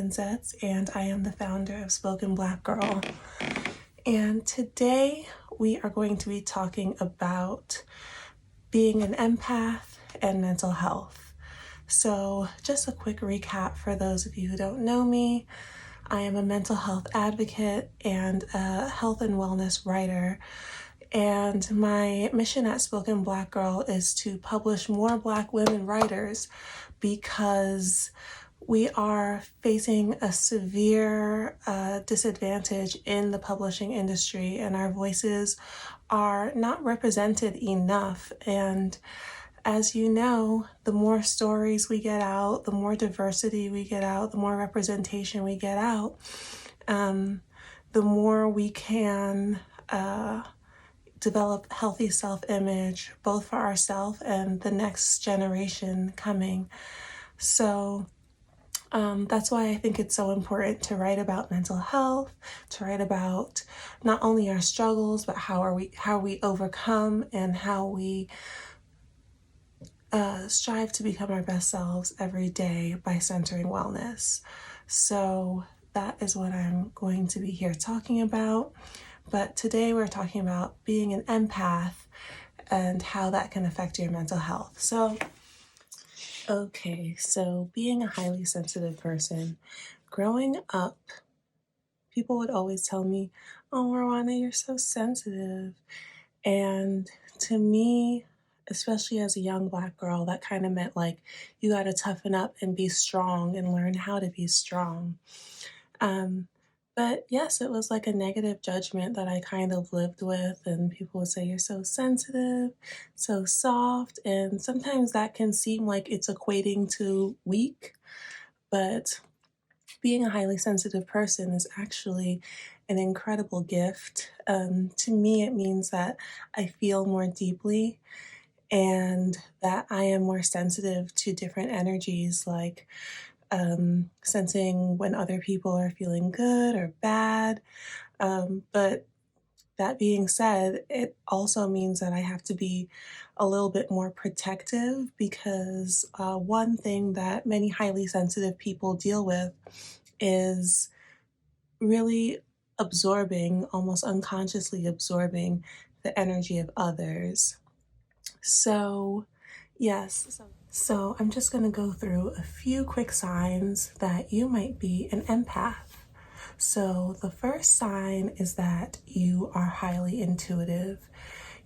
Abbensetts, and I am the founder of Spoken Black Girl. And today we are going to be talking about being an empath and mental health. So just a quick recap for those of you who don't know me. I am a mental health advocate and a health and wellness writer. And my mission at Spoken Black Girl is to publish more Black women writers because we are facing a severe disadvantage in the publishing industry, and our voices are not represented enough. And as you know, the more stories we get out, the more diversity we get out, the more representation we get out, the more we can develop healthy self-image, both for ourselves and the next generation coming. So that's why I think it's so important to write about mental health, to write about not only our struggles, but how we overcome and how we strive to become our best selves every day by centering wellness. So that is what I'm going to be here talking about. But today we're talking about being an empath and how that can affect your mental health. So being a highly sensitive person, growing up, people would always tell me, "Oh, Rowana, you're so sensitive." And to me, especially as a young Black girl, that kind of meant like you got to toughen up and be strong and learn how to be strong. But yes, it was like a negative judgment that I kind of lived with, and people would say, "You're so sensitive, so soft," and sometimes that can seem like it's equating to weak, but being a highly sensitive person is actually an incredible gift. To me, it means that I feel more deeply and that I am more sensitive to different energies, like sensing when other people are feeling good or bad. But that being said, it also means that I have to be a little bit more protective because one thing that many highly sensitive people deal with is really absorbing, almost unconsciously absorbing the energy of others. So, yes. So I'm just going to go through a few quick signs that you might be an empath. So the first sign is that you are highly intuitive.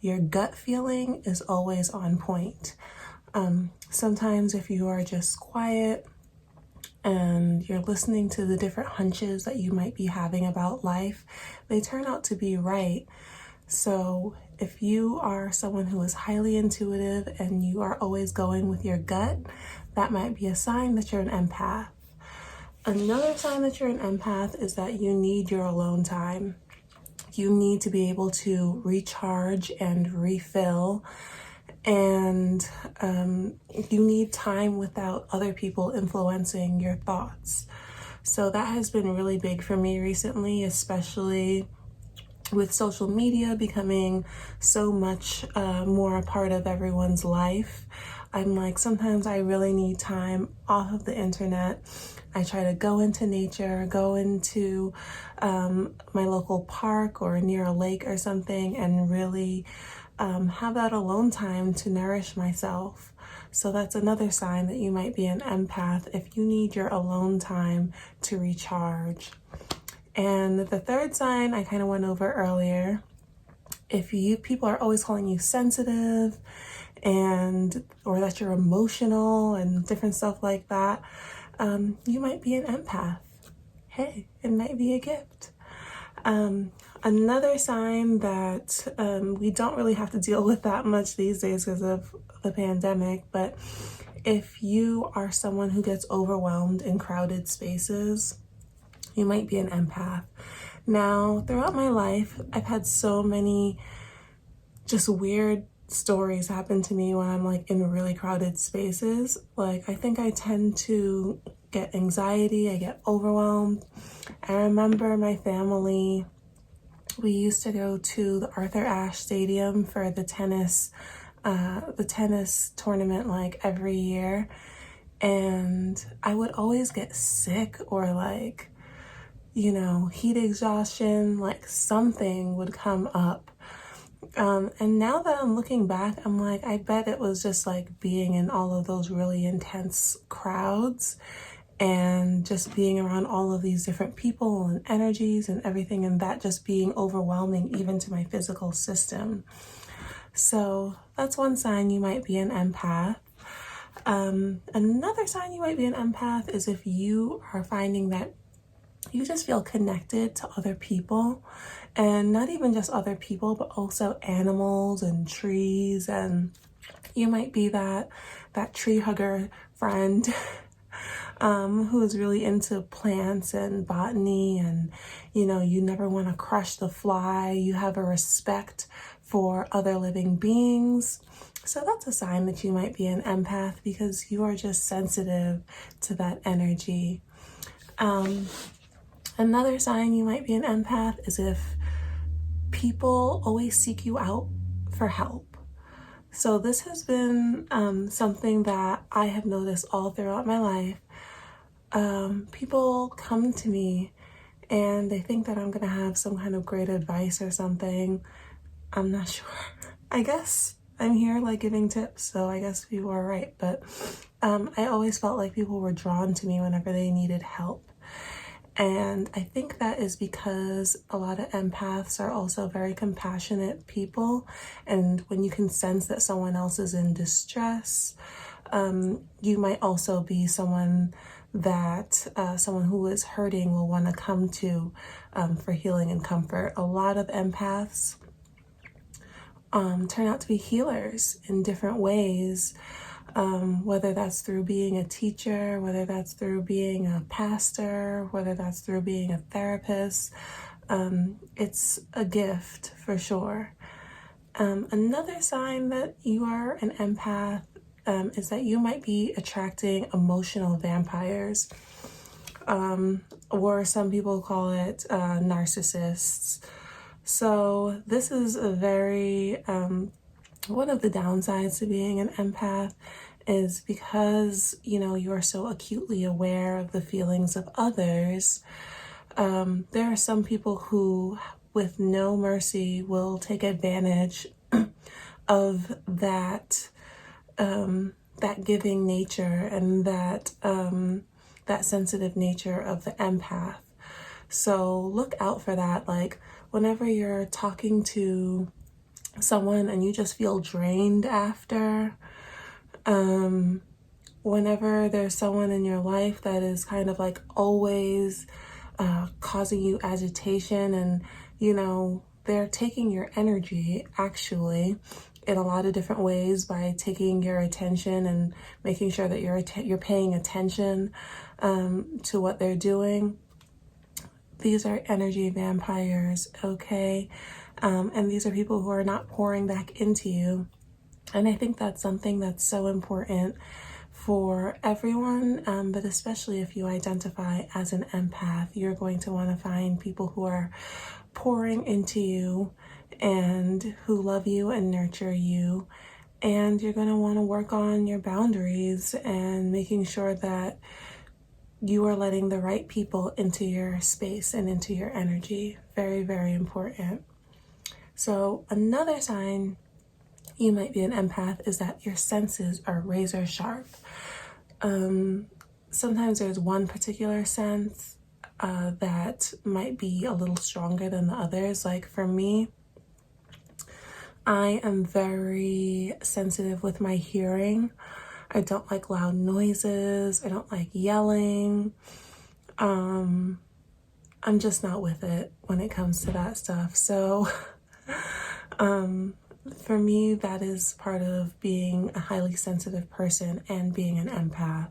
Your gut feeling is always on point. Sometimes if you are just quiet and you're listening to the different hunches that you might be having about life, they turn out to be right. So if you are someone who is highly intuitive and you are always going with your gut, that might be a sign that you're an empath. Another sign that you're an empath is that you need your alone time. You need to be able to recharge and refill, and you need time without other people influencing your thoughts. So that has been really big for me recently, especially with social media becoming so much more a part of everyone's life. I'm like, sometimes I really need time off of the internet. I try to go into nature, go into my local park or near a lake or something, and really have that alone time to nourish myself. So that's another sign that you might be an empath if you need your alone time to recharge. And the third sign I kind of went over earlier, if people are always calling you sensitive or that you're emotional and different stuff like that, you might be an empath. Hey, it might be a gift. Another sign that we don't really have to deal with that much these days because of the pandemic, but if you are someone who gets overwhelmed in crowded spaces, you might be an empath. Now, throughout my life, I've had so many just weird stories happen to me when I'm like in really crowded spaces. Like, I think I tend to get anxiety, I get overwhelmed. I remember my family, we used to go to the Arthur Ashe Stadium for the tennis tournament like every year. and I would always get sick or like, heat exhaustion, like something would come up. And now that I'm looking back, I'm like, I bet it was just like being in all of those really intense crowds and just being around all of these different people and energies and everything, and that just being overwhelming even to my physical system. So that's one sign you might be an empath. Another sign you might be an empath is if you are finding that you just feel connected to other people, and not even just other people, but also animals and trees. And you might be that tree hugger friend who is really into plants and botany, and you never want to crush the fly. You have a respect for other living beings. So that's a sign that you might be an empath, because you are just sensitive to that energy. Another sign you might be an empath is if people always seek you out for help. So this has been something that I have noticed all throughout my life. People come to me and they think that I'm going to have some kind of great advice or something. I'm not sure. I guess I'm here like giving tips, so I guess people are right. But I always felt like people were drawn to me whenever they needed help. And I think that is because a lot of empaths are also very compassionate people. And when you can sense that someone else is in distress, you might also be someone that someone who is hurting will want to come to for healing and comfort. A lot of empaths turn out to be healers in different ways. Whether that's through being a teacher, whether that's through being a pastor, whether that's through being a therapist. It's a gift for sure. Another sign that you are an empath is that you might be attracting emotional vampires, or some people call it narcissists. So this is a very one of the downsides to being an empath is because, you are so acutely aware of the feelings of others. There are some people who, with no mercy, will take advantage of that giving nature and that sensitive nature of the empath. So look out for that. Like whenever you're talking to someone and you just feel drained after, whenever there's someone in your life that is kind of like always causing you agitation, and they're taking your energy actually in a lot of different ways by taking your attention and making sure that you're paying attention to what they're doing. These are energy vampires, okay? And these are people who are not pouring back into you. And I think that's something that's so important for everyone, but especially if you identify as an empath, you're going to want to find people who are pouring into you and who love you and nurture you. And you're going to want to work on your boundaries and making sure that you are letting the right people into your space and into your energy. Very, very important. So another sign you might be an empath is that your senses are razor sharp. Sometimes there's one particular sense that might be a little stronger than the others. Like for me, I am very sensitive with my hearing. I don't like loud noises. I don't like yelling. I'm just not with it when it comes to that stuff. So for me, that is part of being a highly sensitive person and being an empath.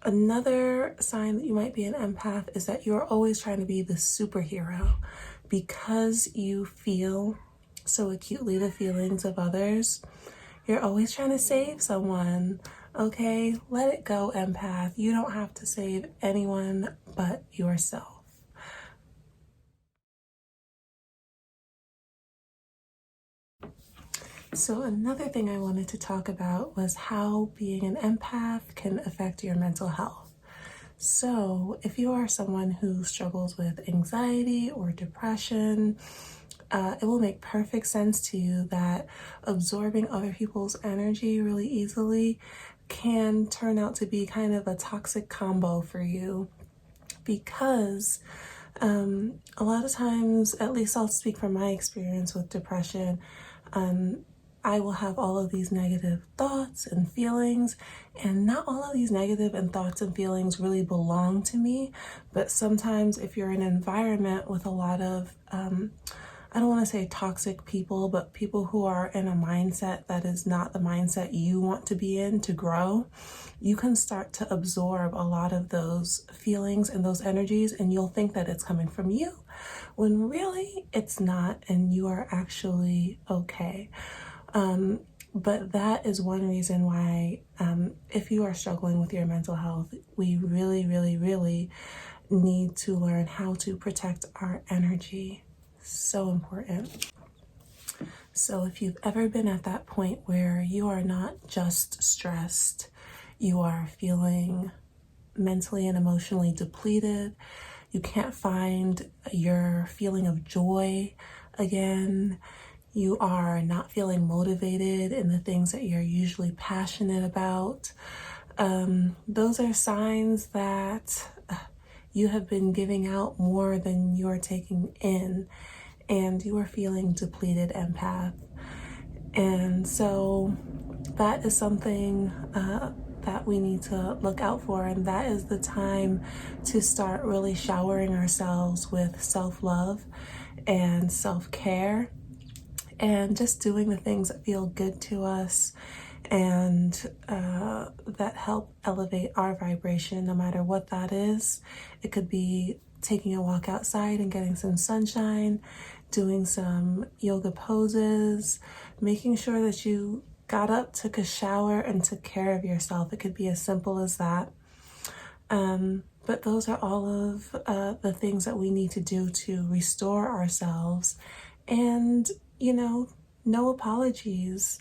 Another sign that you might be an empath is that you're always trying to be the superhero because you feel so acutely the feelings of others. You're always trying to save someone. Okay, let it go, empath. You don't have to save anyone but yourself. So another thing I wanted to talk about was how being an empath can affect your mental health. So if you are someone who struggles with anxiety or depression, it will make perfect sense to you that absorbing other people's energy really easily can turn out to be kind of a toxic combo for you because a lot of times, at least I'll speak from my experience with depression, I will have all of these negative thoughts and feelings, and not all of these negative and thoughts and feelings really belong to me. But sometimes, if you're in an environment with a lot of I don't want to say toxic people, but people who are in a mindset that is not the mindset you want to be in to grow, you can start to absorb a lot of those feelings and those energies, and you'll think that it's coming from you when really it's not, and you are actually okay. But that is one reason why, if you are struggling with your mental health, we really, really, really need to learn how to protect our energy. So important. So if you've ever been at that point where you are not just stressed, you are feeling mentally and emotionally depleted, you can't find your feeling of joy again, you are not feeling motivated in the things that you're usually passionate about, those are signs that you have been giving out more than you're taking in, and you are feeling depleted, empath. And so that is something that we need to look out for, and that is the time to start really showering ourselves with self-love and self-care and just doing the things that feel good to us and that help elevate our vibration, no matter what that is. It could be taking a walk outside and getting some sunshine, doing some yoga poses, making sure that you got up, took a shower, and took care of yourself. It could be as simple as that. But those are all of the things that we need to do to restore ourselves. And, no apologies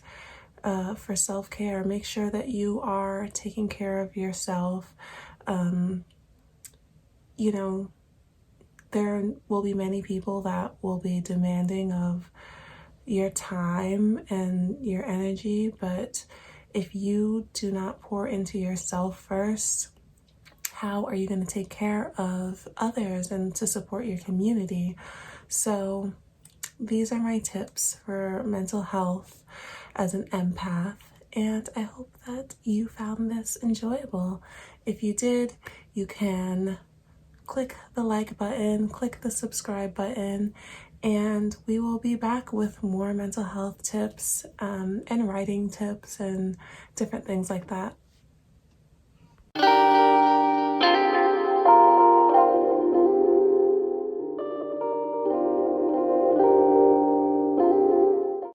for self-care. Make sure that you are taking care of yourself. You know, there will be many people that will be demanding of your time and your energy, but if you do not pour into yourself first, how are you going to take care of others and to support your community? So these are my tips for mental health as an empath, and I hope that you found this enjoyable. If you did, you can click the like button, click the subscribe button, and we will be back with more mental health tips and writing tips and different things like that.